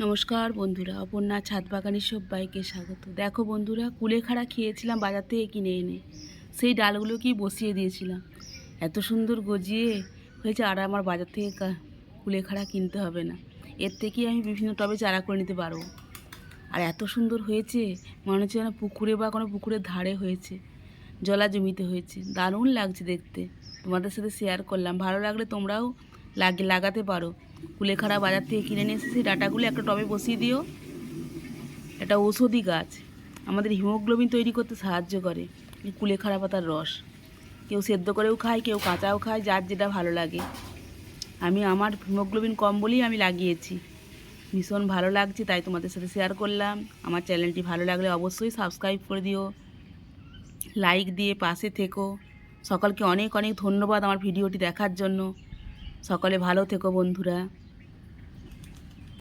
নমস্কার বন্ধুরা, অপর্ণা ছাদ বাগানের সবাইকে স্বাগত। দেখো বন্ধুরা, কুলেখাড়া খেয়েছিলাম বাজার থেকে কিনে এনে, সেই ডালগুলোকেই বসিয়ে দিয়েছিলাম। এত সুন্দর গজিয়ে হয়েছে, আর আমার বাজার থেকে কুলেখাড়া কিনতে হবে না। এর থেকেই আমি বিভিন্ন টবে চারা করে নিতে পারবো। আর এত সুন্দর হয়েছে, মনে হচ্ছে যেন পুকুরে বা কোনো পুকুরের ধারে হয়েছে, জলা জমিতে হয়েছে। দারুণ লাগছে দেখতে। তোমাদের সাথে শেয়ার করলাম, ভালো লাগলে তোমরাও লাগাতে পারো। কুলেখাড়া বাজার থেকে কিনে নিয়ে এসে সেই ডাঁটাগুলো একটা টবে বসিয়ে দিও। এটা ঔষধি গাছ, আমাদের হিমোগ্লোবিন তৈরি করতে সাহায্য করে এই কুলেখাড়া পাতার রস। কেউ সেদ্ধ করেও খায়, কেউ কাঁচাও খায়, যার যেটা ভালো লাগে। আমার হিমোগ্লোবিন কম বলেই আমি লাগিয়েছি। ভীষণ ভালো লাগছে, তাই তোমাদের সাথে শেয়ার করলাম। আমার চ্যানেলটি ভালো লাগলে অবশ্যই সাবস্ক্রাইব করে দিও, লাইক দিয়ে পাশে থেকো। সকলকে অনেক অনেক ধন্যবাদ আমার ভিডিওটি দেখার জন্য। সকলে ভালো থেকো বন্ধুরা।